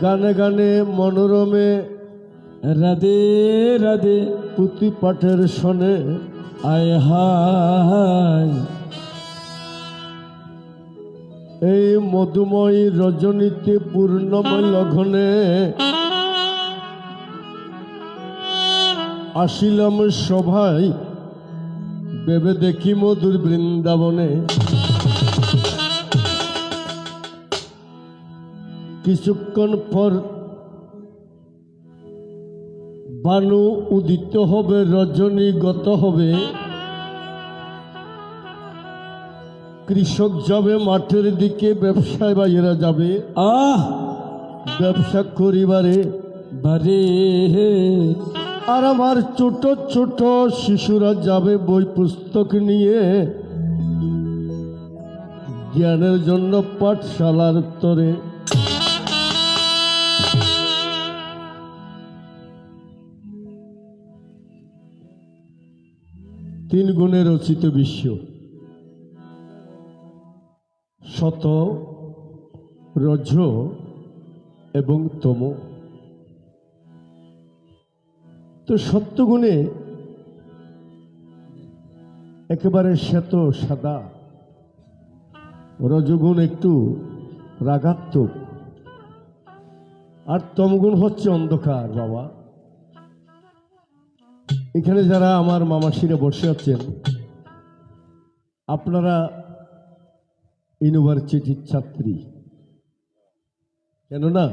গানে গানে মনোরমে রাধে রাধে পুঁথি পাঠের শোনে আয় হায় এই মধুময়ী রজনীতে পূর্ণময় লগ্নে আসিলাম সভায় ভেবে দেখি মধুর বৃন্দাবনে কিছুক্ষণ পর বানু উদিত হবে রজনী গত হবে কৃষক যাবে মাঠের দিকে ব্যবসায় বাইরা যাবে ব্যবসা করিবারে বারে আর আমার ছোট ছোট শিশুরা যাবে বই পুস্তক নিয়ে জ্ঞানের জন্য পাঠশালার তরে তিন গুণে রচিত বিশ্ব সত রজ এবং তম তো সত্যগুণে একেবারে শ্বেত সাদা রজগুণ একটু রাগাত্মক আর তমগুণ হচ্ছে অন্ধকার বাবা এখানে যারা আমার মামাসিরা বসে আছেন আপনারা ইউনিভার্সিটির ছাত্রী কেননা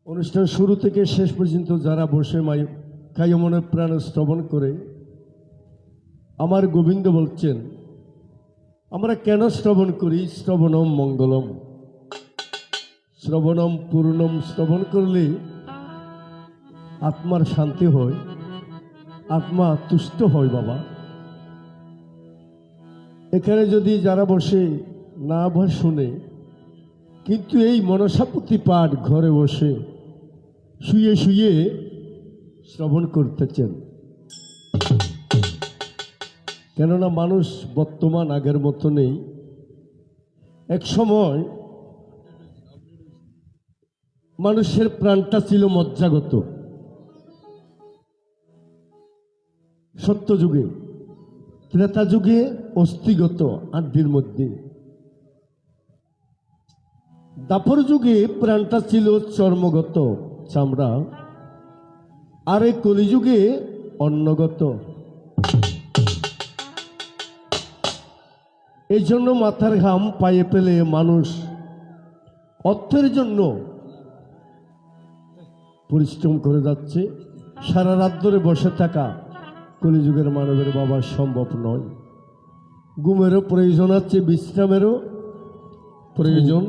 অনুষ্ঠান শুরু থেকে শেষ পর্যন্ত যারা বসে কায়মনে প্রাণ শ্রবণ করে আমার গোবিন্দ বলছেন আমরা কেন শ্রবণ করি শ্রবণম মঙ্গলম শ্রবণম পূর্ণম শ্রবণ করলে আত্মার শান্তি হয় আত্মা তুষ্ট হয় বাবা এখানে যদি যারা বসে না ভয় শুনে কিন্তু এই মনসাপুতি পাঠ ঘরে বসে শুয়ে শুয়ে শ্রবণ করতেছেন কেননা মানুষ বর্তমান আগের মতো নেই এক সময় মানুষের প্রাণটা ছিল মজ্জাগত সত্যযুগে ত্রেতা যুগে অস্থিগত আড্ডির মধ্যে দাপর যুগে প্রাণটা ছিল চর্মগত চামড়া আর এই কলিযুগে অন্নগত এই জন্য মাথার ঘাম পায়ে পেলে মানুষ অর্থের জন্য পরিশ্রম করে যাচ্ছে সারা রাত ধরে বসে থাকা কলিযুগের মানবের বাবা সম্ভব নয় ঘুমেরও প্রয়োজন আছে বিশ্রামেরও প্রয়োজন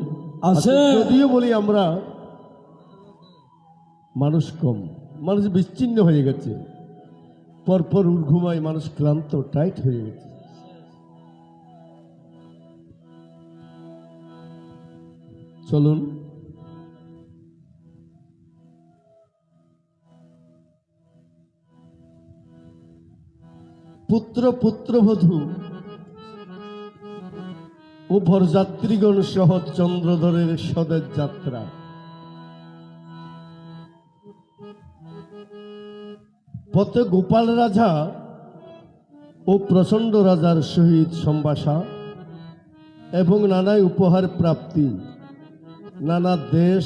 আছে যদিও বলি আমরা মানুষ কম মানুষ বিচ্ছিন্ন হয়ে গেছে পরপর ঘুমায় মানুষ ক্লান্ত টাইট হয়ে গেছে চলুন পুত্র পুত্রবধূ ও ভরযাত্রীগণ সহ চন্দ্রধরের সদের যাত্রা পথে গোপাল রাজা ও প্রচণ্ড রাজার সহিত সম্ভাষা এবং নানা উপহার প্রাপ্তি নানা দেশ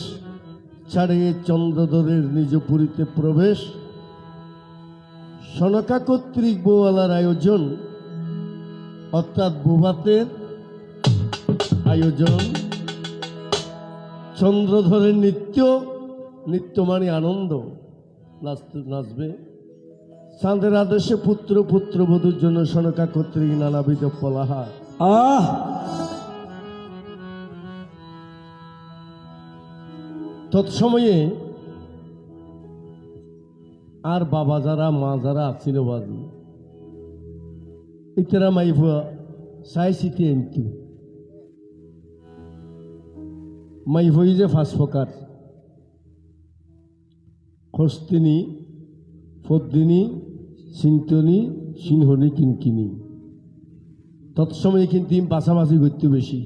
ছাড়িয়ে চন্দ্রধরের নিজ পুরীতে প্রবেশ সনকা কর্তৃক বোয়ালার আয়োজন অর্থাৎ বুবাতের আয়োজন। চন্দ্রধরের নৃত্য, নৃত্য মানে আনন্দ, নাচবে। চাঁদের আদেশে পুত্র পুত্রবধূর জন্য সনকা কর্তৃক নানাবিধ ফলাহার। আহ তৎসময়ে আর বাবা যারা মা যারা আছিল বাজু ইতারা মাইফুয়া চাই চিতি এনতু মাইফই যে ফাঁস প্রকার খস্তিনী ফদ্দিনী চিন্তনী সিংহনী কিনকিনি। তৎসময়ে কিন্তু বাছাবাছি করতে বেশি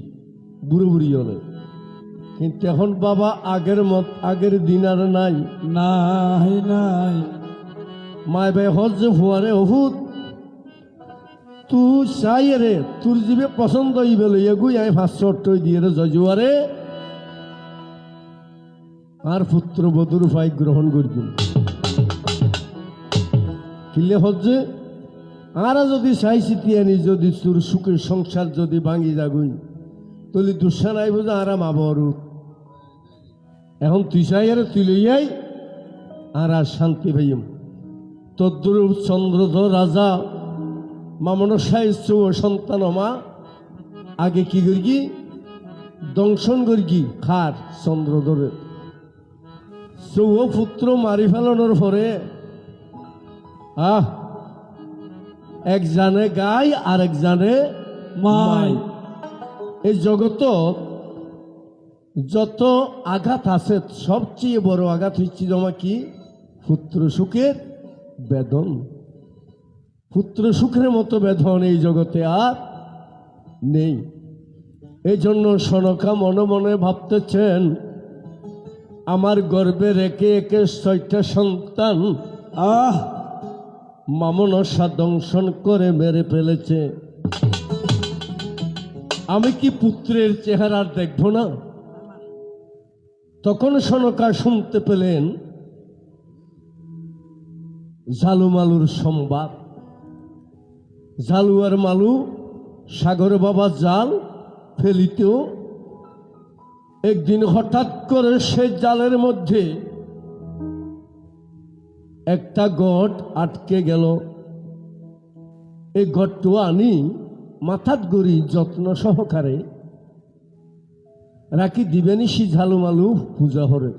বুড়ো বুড়ি হলে, কিন্তু এখন বাবা আগের দিন আর নাই। নাই নাই মায় ভাই হজ যে ফুয়ারে অভূত তুই চাই রে তোর জীবে পছন্দ ইবে লইয়া গুই আমি 500 দিয়ে রে জজুয়ারে আর পুত্র বধুর ভাই গ্রহণ করবি কিলে হচ্ছে। আর যদি চাই চিতি আনি যদি তোর সুখের সংসার যদি ভাঙি যাগুই তলি দুঃসা নাই বোঝা আরাম আবর। এখন তুই চাই আর তুই লইয়াই আর শান্তি ভাইম। তদ্রূপ চন্দ্রধর রাজা মামনসায় সন্তান মা আগে কি করি দংশন করি খার চন্দ্রধরের পুত্র মারি ফেলানোর পরে এক জানে গাই আর এক জানে মাই। এই জগত যত আঘাত আছে সবচেয়ে বড় আঘাত হচ্ছে জমা কি পুত্র সুখের বেদন। পুত্র সুখের মতো বেদন এই জগতে আর নেই। এই জন্য সনকা মনে মনে ভাবতেছেন আমার গর্ভে রেখে একে 6টা সন্তান মামনসা দংশন করে মেরে ফেলেছে। আমি কি পুত্রের চেহারা দেখব না? তখন সনকা শুনতে পেলেন ঝালুমালুর সংবাদ। ঝালু আর মালু সাগর বাবা জাল ফেলিতেও একদিন হঠাৎ করে সে জালের মধ্যে একটা গট আটকে গেল। এই গটটু আনি মাথাত গড়ি যত্ন সহকারে রাখি দিবেনি সি ঝালু মালু পূজা হরে।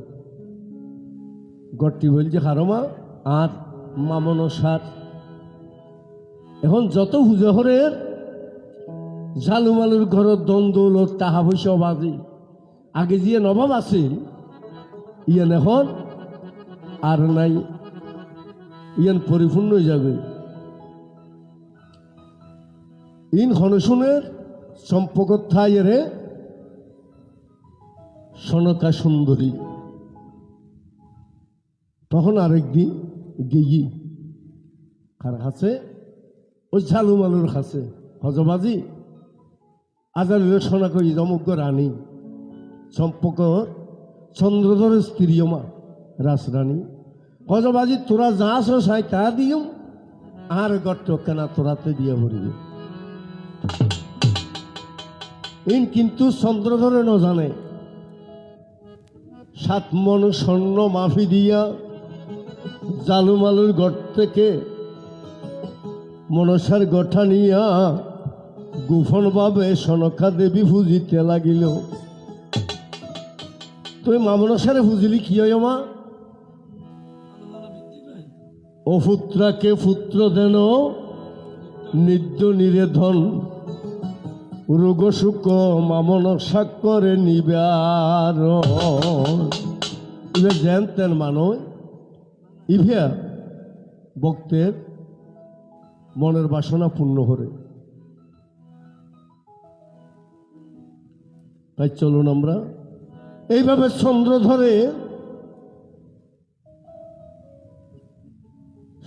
গটটি বলছে হারমা আর মামনসার। এখন যত পূজা হরের ঝালু মালুর ঘরের দ্বন্দ্ব টাকা পয়সা বাজি আগে যে নবাব আছে ইয়ান এখন আর নাই, ইয়ান পরিপূর্ণ হয়ে যাবে। ইন হনসুনের সম্পর্ক থাইরে সনকা সুন্দরী। তখন আরেকদিন গেই কার কাছে ওই ঝালু মালুর কাছে হজবাজি আজার সোনা করি জমজ্ঞ রানী সম্পর্ক চন্দ্রধরের স্ত্রী মা রাজরানী। হজবাজি তোরা যা আস সাই তা দিও আর গট্ট কেনা তোরাতে দিয়ে ভরিবে। ইন কিন্তু চন্দ্রধরে ন জানে 7 মণ স্বর্ণ মাফি দিয়া জালুমালুর গড় থেকে মনসার গঠা নিয়া গোপন ভাবে সনকা দেবী পুজিতে লাগিল। তুই মা মনসারে পুজিলি কি হয় মা? ও পুত্রাকে পুত্র দেন নিদ্য নিরেধন রোগ সুখ মামনসা করে নিবার। ইভে জানতেন মানুষ ইভে ভক্তের মনের বাসনা পূর্ণ করে। তাই চলুন আমরা এইভাবে চন্দ্র ধরে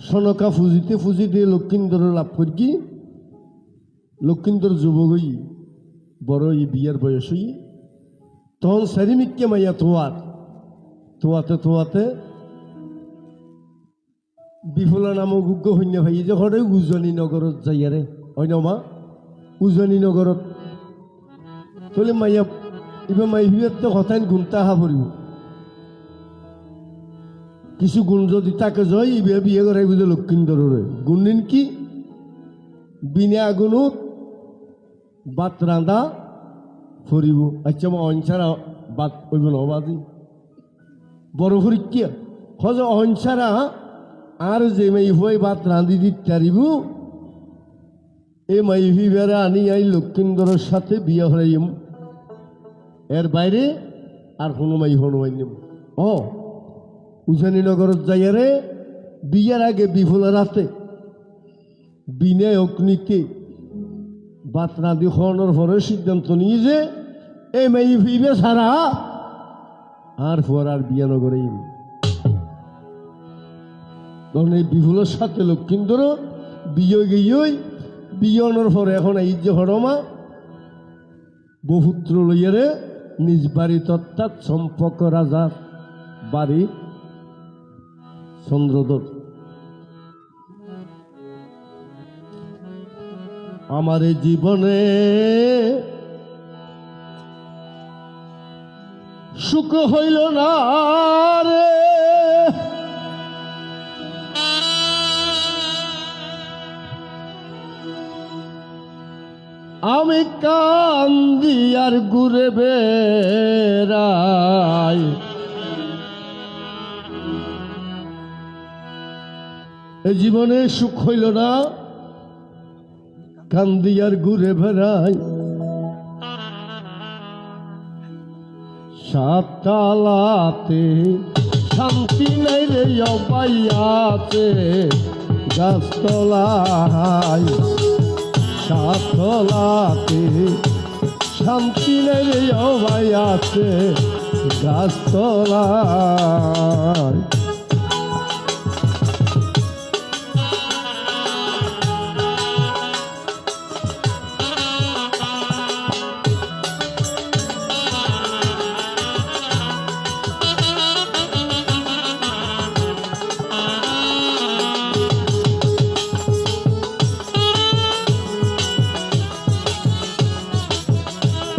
সনকা ফুজিতে ফুজিতে লক্ষিন্দর লাভ করি। লক্ষিন্দর যুবক হই বড় বিয়ের বয়স হই তখন সারিমিককে মাইয়া তোয়াতে বিফলা নামক উগ্র হইন্য ভাই যে হরে উজনি নগরত যাইয়ারে অন্য মা উজনি নগরত তাহলে মাইয়া এবার মাইভিয়ার তো কথাইন গুণতা হা পড়িব কিছু গুণ যদি তাকে জয় ইবে বিয়ে করাই বুঝে লক্ষিন্দরে গুণিন কি বিনা আগুনত বাত রাঁধা ফুরিব আচ্ছা মই অহিংসারা বাত কইব নবাজি বড় ফুরিকিয়া হজ অহিংসারা আর যে মাই হই বাত রাঁধি দিতে পারিব এ মাইভি বেড়া আনি আই লক্ষিন্দরের সাথে বিয়ে হরাইম এর বাইরে আর কোনো মাই হনুমাই নেব ও উজানিনগরত যাইয়ারে বিয়ের আগে বিফুলা রাতে বিনয় অগ্নিকে বাত রাঁধি খাওয়ানোর পরে সিদ্ধান্ত নিয়ে যে এই মাই ভিবে ছাড়া আর পর আর বিয়া নগরেই তখন এই বিফুলের সাথে লক্ষিন্দর বিয়ে গিয়েই বিয়নের পরে এখন এই যে হরমা বহুত্র লইয়ারে নিজ বাড়িত অর্থাৎ সম্পর্ক রাজা বাড়ি চন্দ্রদর আমার এই জীবনে সুখ হইল না রে আমি কান্দি আর ঘুরে বেড়াই এই জীবনে সুখ হইল না কান্দি আর ঘুরে বেড়াই সাতলাতে শান্তি নাই রে অবাইয়াতে গাছতলায় সাতলাতে শান্তি নাই রে অবাইয়াতে গাছতলায়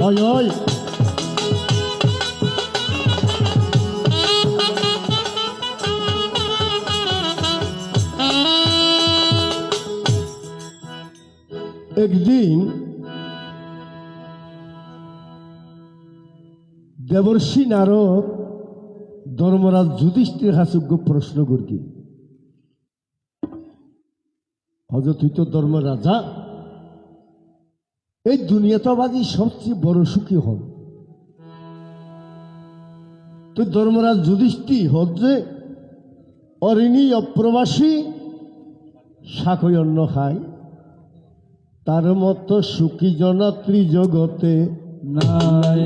Oi, oi. একদিন দেবর্ষি নারদ ধর্মরাজ যুধিষ্ঠির হাসুজ্ঞ প্রশ্ন করি হজরত তুই তো ধর্ম রাজা এই দুনিয়াতাবাদী সবচেয়ে বড় সুখী হন তো ধর্মরাজ যুধিষ্ঠির হচ্ছে অরিণী অপ্রবাসী শাকই অন্ন খায় তার মতো সুখী জনা ত্রিজগতে নাই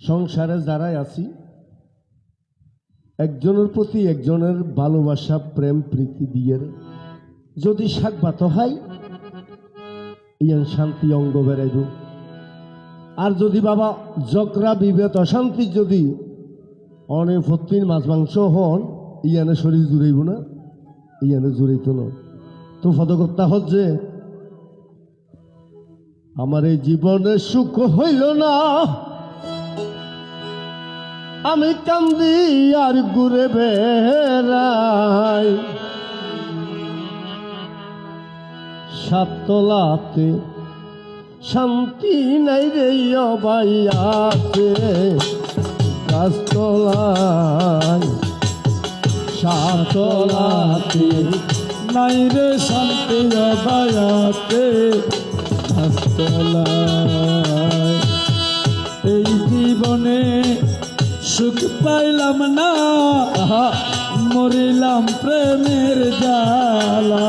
সংসারে যারাই আছি একজনের প্রতি একজনের ভালোবাসা প্রেম প্রীতি দিয়ে যদি শাকবাত হয় ইয়ান শান্তি অঙ্গ বেড়াইব আর যদি বাবা জকরা বিভেদ অশান্তি যদি অনেক ভর্তির মাছ মাংস হন ইয়ানে শরীর জুড়াইব না ইয়ানে জুড়াইত না তো ফতকর্তা হচ্ছে আমার এই জীবনে সুখ হইল না আমি কান্দি আর ঘুরে বেড়াই সাতলাতে শান্তি নাই রে অবাইয়াতে গাছতলায় সাতলাতে নাই রে শান্তি অবায়াতে গাছতলায় এই জীবনে সুখ পাইলাম না মরিলাম প্রেমের জ্বালা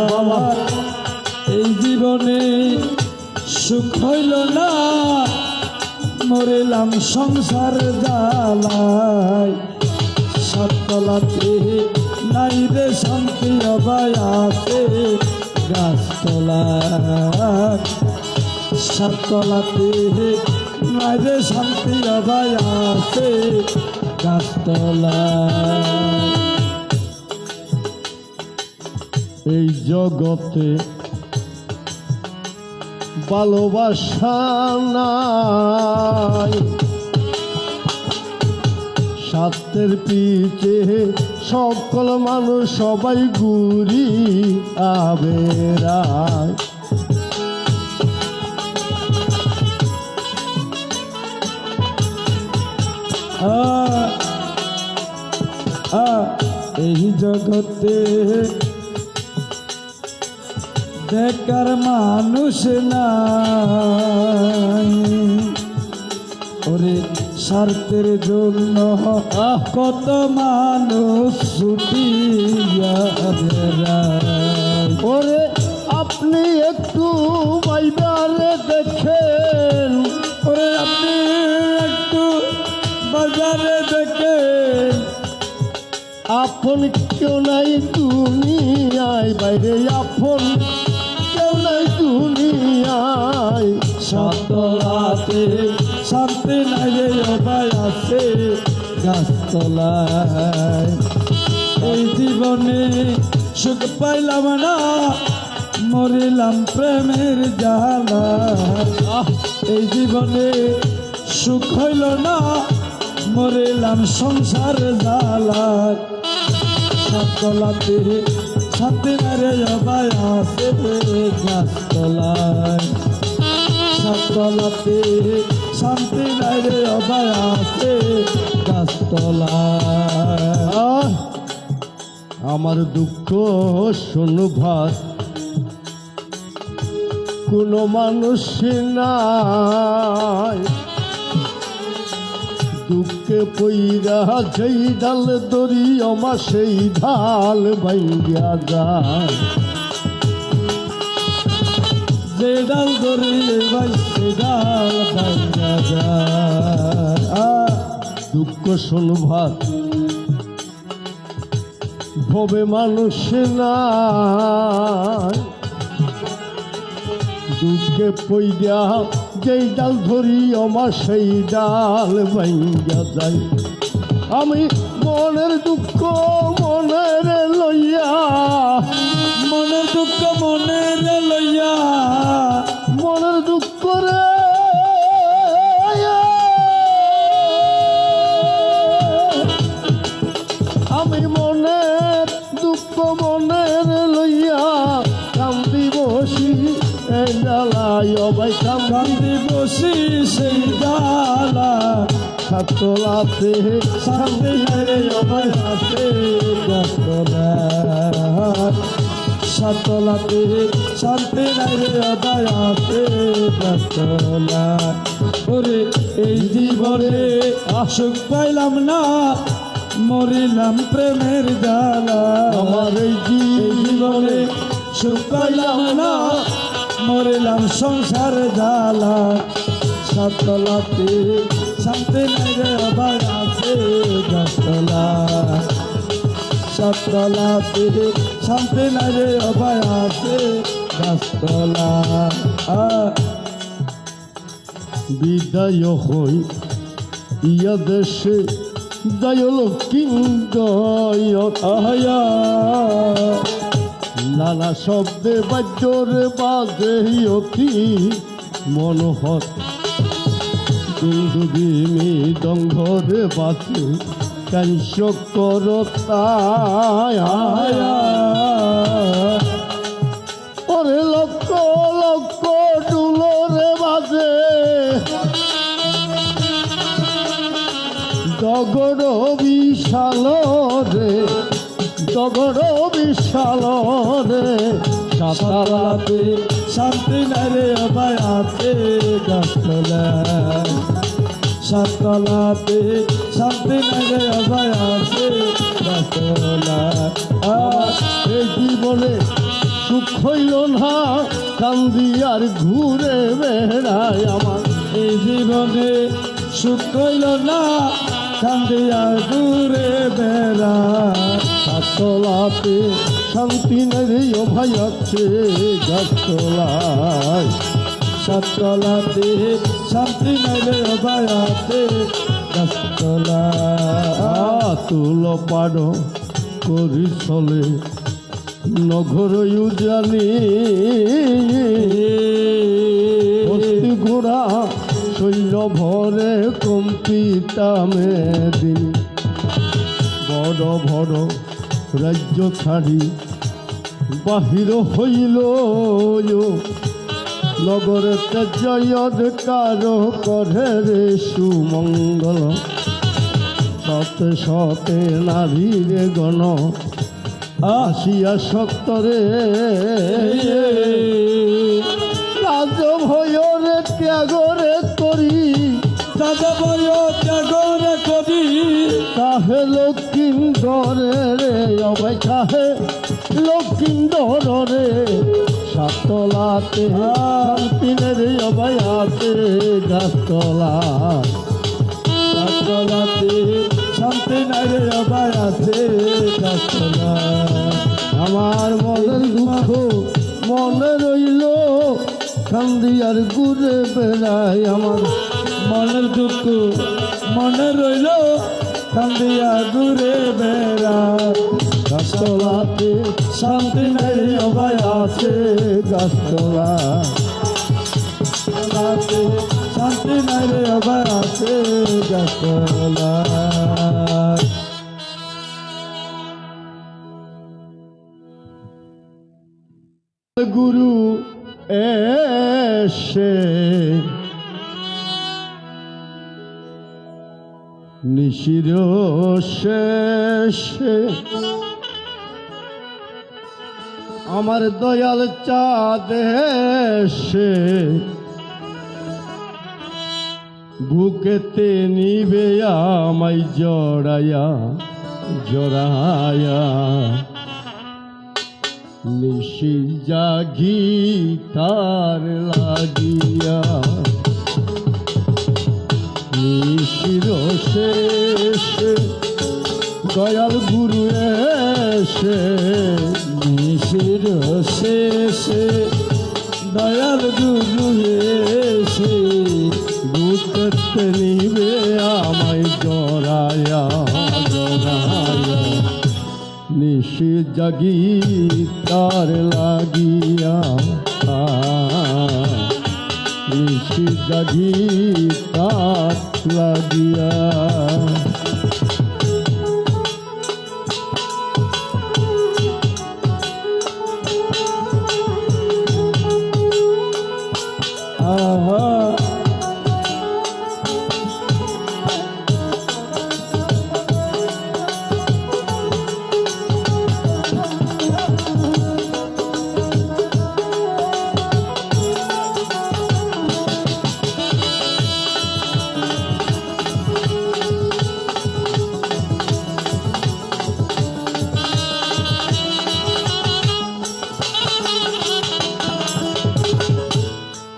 এই জীবনে সুখ হইল না মরিলাম সংসার জ্বালায় সাততলাতে নাই রে শান্তি অবায়াতে গাছতলায় সাততলাতে নাই রে শান্তি অবায়াতে গাছতলায় এই জগতে ভালোবাসা নাই, স্বার্থের পিছে সকল মানুষ সবাই ঘুরি আবেরায়। এই জগতে বেকার মানুষ নাই, ওরে স্বার্থের জন্য কত মানুষ ছুটিয়া বেড়ায়। ওরে আপনি একটু বাইবারে দেখেন, ওরে আপনি একটু বাজারে দেখেন, আপন কেউ নাই দুনিয়ায়, বাইরে আপন কেউ নাই দুনিয়ায়। সাতলাতে শান্তি নাই রে অবাই আছে গাছতলায়। এই জীবনে সুখ পাইলাম না, মরিলাম প্রেমের জ্বালা। এই জীবনে সুখ হইল না, মরিলাম সংসার জ্বালা। সাতলাতে শান্তি নাই রে অবাই আছে গাছতলায়। সাতলাতে শান্তি নাই রে অবাই আছে গাছতলায়। আমার দুঃখ শোনো ভাত, কোনো মানুষ নাই, দুঃখে পইরা যেই ডাল দরি আমার সেই ঢাল ভাইয়া যায়। যে ডাল ধরে ভাই সে ডাল ভাইয়া যায়। দুঃখ শোনো ভাত, ভবে মানুষ নাই, দুঃখে পইরা যেই ডাল ধরি আমার সেই ডাল ভাইয়া যায়। আমি মনের দুঃখ মনের লইয়া, মনের দুঃখ মনের লইয়া, মনের দুঃখ রে আমি মনের দুঃখ মনের লইয়া কান্দি বসি এই জ্বালায় অবাই কান্দি বসি সেই জ্বালা। সাতলাতে শান্তি নাই রে অবাই আছে গাছতলায়। সাতলাতে শান্তি নাই রে অবাই আছে গাছতলায়। ওরে এই জীবনে সুখ পাইলাম না, মরিলাম প্রেমের জ্বালা। আমার এই জীবনে সুখ পাইলাম না, মরিলাম সংসার জ্বালা। সাতলাতে শান্তি নাই রে অবাই আছে গাছতলায়। সাতলাতে শান্তি নাই রে অবাই আছে গাছতলায়। বিদায় হই ইয়া দেশে দয়াল কিঙ্গয় নানা শব্দে বাদ্যরে বাজে অতি মনোহর, দুন্দুবি মৃদঙ্গরে বাজে কাঞ্চ করতায়। ওরে লক্ষ লক্ষ ডুলরে বাজে দগড় বিশাল রে, দগড় বিশাল রে। সাতলাতে শান্তি নাই রে অবাই আছে গাছতলায়। সাতলাতে শান্তি নাই রে অবাই আছে গাছতলায়। এই জীবনে সুখ হইল না, কান্দি আর ঘুরে বেড়ায় আমার। এই জীবনে সুখ হইল না, কান্দি আর দূরে বেড়া। সাতলাতে শান্তি নেই ও ভাই আছে গাছতলায়। সাতলাতে শান্তি নাই রে অবাই আছে গাছতলায়। তুল পাড় করি চলে নগর জানি দিতামে দিন বড় বড় রাজ্য ছাড়ি বাহির হইল নগরেতে জয়ৎকার করে রে সুমঙ্গল সতে সতে নারীরে গণ আসিয়া সত্তরে রাজ ভয়রে ত্যাগরে করি ভয় ত্যাগরে করি কাহে লক্ষ্মীন্দরে রে অবাই কাহে লক্ষ্মীন্দরে সাতলাতে শান্তিনের অবাই আছে গাছতলা গাছতলাতে শান্তি নাই রে অবাই আছে গাছতলা আমার মনের দুঃখ মনে রইল কান্দি আর ঘুরে বেড়াই আমার মনের দুঃখ মনে রইল কান্দিয়া ঘুরে বেড়া গাছতলাতে শান্তি নাই অবাই আছে গাছতলা গাছতলাতে শান্তি নাই রে অবাই আছে গাছতলা গুরু এসে নিশির শেষে আমার দয়াল চাঁদ এসে বুকেতে নিবে আমায় জড়ায়া জড়ায়া নিশি জাগি তার লাগিয়া নিশির শেষে দয়াল গুরু এসে নিশির শেষে দয়াল গুরু এসে বুকেতে নিবে আমায় জড়ায়া জড়ায়া নিশি জাগি তার লাগিয়া নিশি জাগি তার লাগিয়া আহা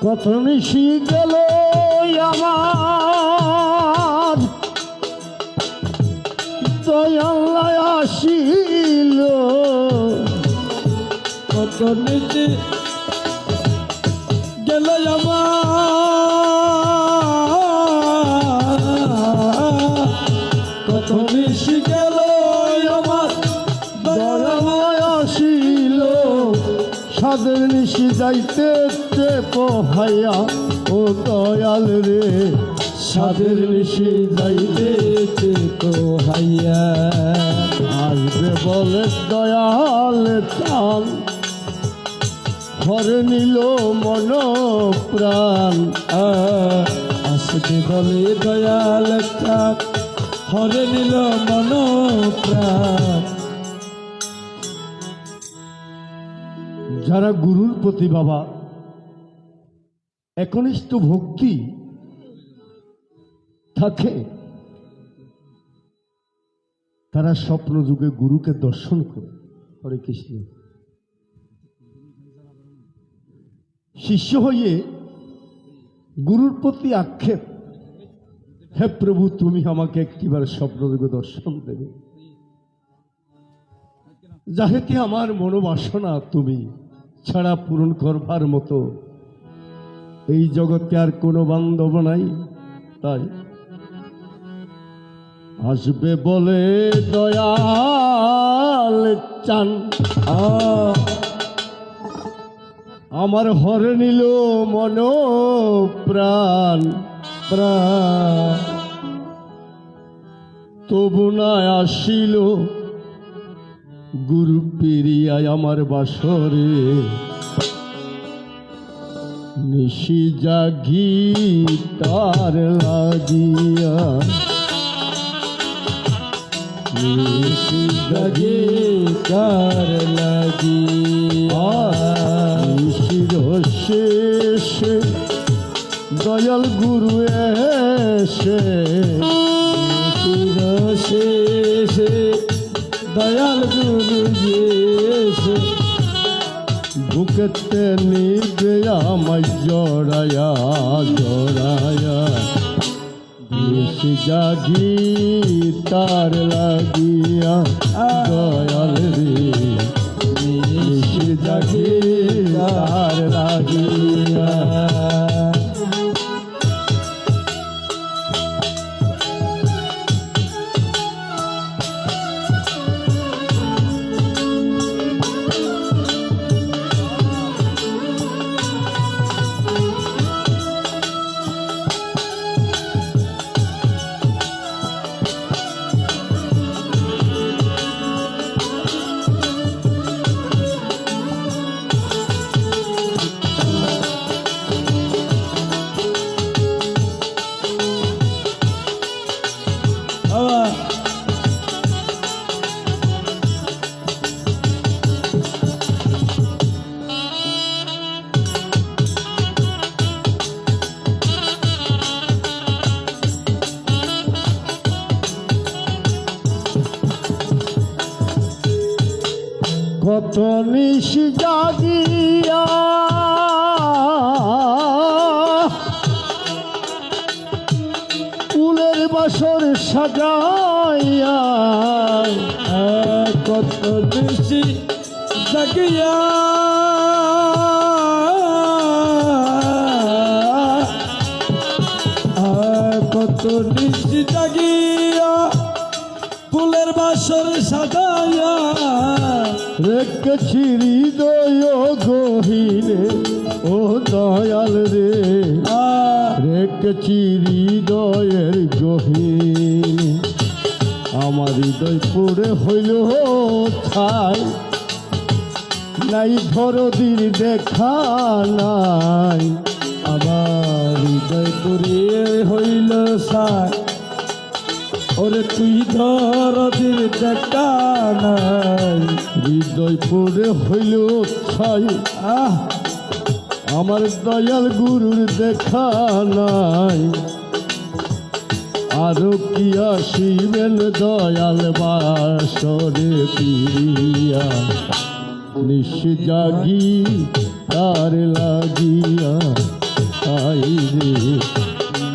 কত নিশি গেল আমার দয়াল্লাহ আসিল কত নিচে গেল আমার কত নিশি গেল আমার দয়াল্লাহ আসিল সাদের নিশি যাইতে পোহাইয়া ও দয়াল রে সাদের নিশি যাইতে তো হাইয়া আসবে বলে দয়াল চান ঘরে নিল মন প্রাণ আসতে বলে দয়াল চাঁদ হরে নিল মন প্রাণ যারা গুরুর প্রতি বাবা একনিষ্ঠ ভক্তি থাকে তারা স্বপ্ন যুগে গুরুকে দর্শন করে। হরে কৃষ্ণ। শিষ্য হয়ে গুরুর প্রতি আক্ষেপ, হে প্রভু তুমি আমাকে একটিবার স্বপ্ন যুগে দর্শন দেবে, যাহেতে আমার মনোবাসনা তুমি ছাড়া পূরণ করবার মতো এই জগতে আর কোনো বান্ধব নাই। তাই আসবে বলে দয়াল চান আমার হরে নিল মন প্রাণ প্রাণ। তবু না আসিল গুরু পেরিয়ায় আমার বাসরে নিশি জাগি তার লাগিয়া নিশি জাগি কার লাগিয়া নিশির শেষে দয়াল গুরু এসে শেষে দয়াল গুরু এসে বুকেতে নিবে আমায় জড়ায়া জড়ায়া নিশি জাগি তার লাগিয়া দয়াল রে নিশি জাগি তার লাগিয়া কত নিশি জাগিয়া ফুলের বাসর সাজাইয়া কত নিশি জাগিয়া কত নিশি জাগিয়া ফুলের বাসর সাজাইয়া রেখেছি হৃদয় গহীনে ও দয়াল রে রেখেছি হৃদয়ের গহীনে আমার হৃদয় পড়ে হইল ছাই নাই ধরদির দেখা নাই আমার হৃদয় পুরিয়ে হইল সাই ওরে তুই ধর দিন দেখা নাই হৃদয় পড়ে হইল ছাই আমার দয়াল গুরুর দেখা নাই আরো কি আসিবেন দয়াল বাসরে পিরিয়া নিশি জাগি তার লাগিয়া আই রে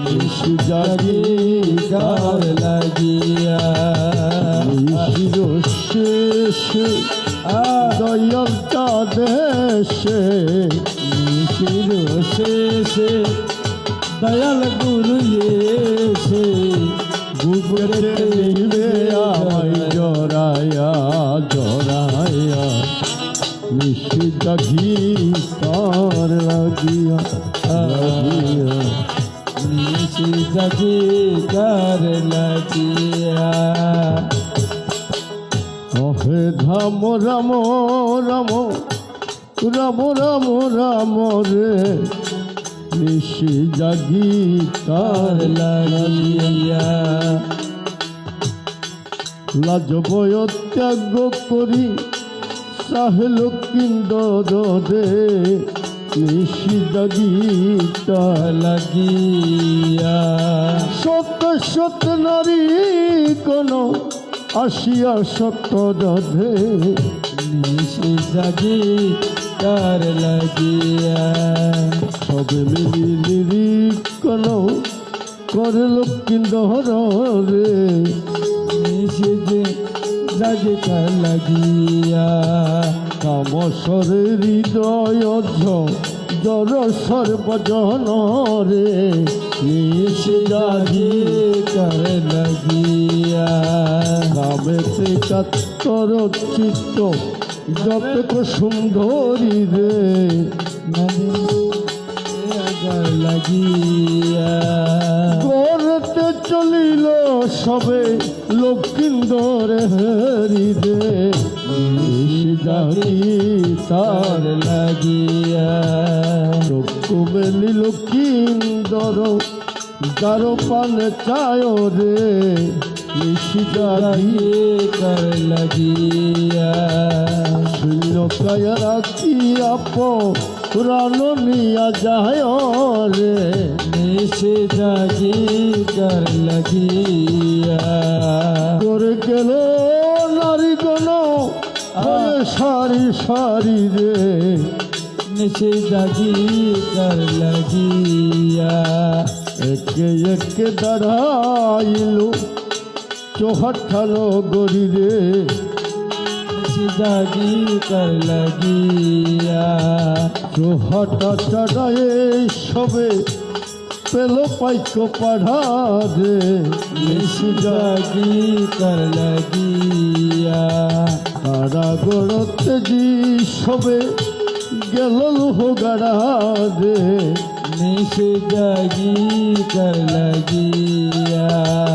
নিশি জাগি গার লাগিয়া নিশির শেষে দয়াল দেশে নিশির শেষে দয়াল গুরু এসে বুকেতে নিবে আমায় জড়ায়া জড়ায়া নিশি জাগি তার লাগিয়া লাগিয়া নিশি জাগি গার লাগিয়া ওহে ধাম রাম রাম রাম রাম রাম রে নিশি জাগি তার লাগিয়া লাজ ভয় ত্যাগ করি সাহেল কিন্দরে নিশি জাগি তার লাগিয়া সত্য সত্য নারী কোন আসিয়া সত্য রধে নিশি জাগি গার লাগিয়া সবে মিলি নিরীক্ষণ করল কিন্দর রে নিশি জাগি গার লাগিয়া কামসরে হৃদয় জর সর্বজন রে নিশি জাগি গার লাগিয়া কামেতে কাতর চিত্ত যত সুন্দরী রে গার লাগিয়া করতে চলিল সবে লোক তার লাগিয়া চক্ষু মেলিল কিন্দর যার পানে চায় রে নিশি জাগি তার লাগিয়া শূন্য কায়া রাখি আপ পুরাণ নিয়া যায় রে নিশে জাগি তার লাগিয়া করে গেল নারী গণ সারি সারি রে নিশে জাগি তার লাগিয়া একে একে দাঁড়াইল চৌহাঠানো গরি রে নিশে জাগি তার লাগিয়া চৌহাটা চড়ায় সবে পেল পাইক পাড়া রে নিশে জাগি তার লাগিয়া কারাগরতে জি সবে গেল লোহ গাড়া রে নিশে জাগি তার লাগিয়া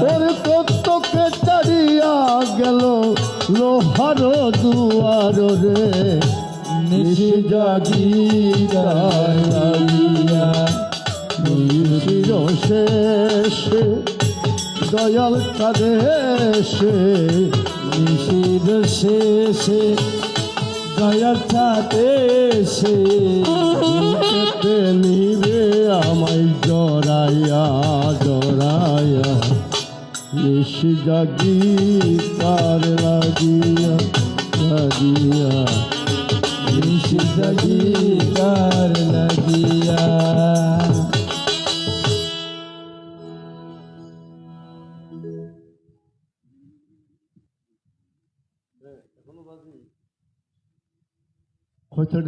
ওর কত্তকে চারিয়া গেল লোহার দুয়ার রে নিশে জাগি তার লাগিয়া নিশির শেষে দয়াল কাঁদে সে নিশির শেষে দয়াল ছাতে সে বুকেতে নিবে আমায় জড়াইয়া জড়াইয়া নিশি জাগি তার লাগিয়া লাগিয়া নিশি জাগি তার লাগিয়া হয়তো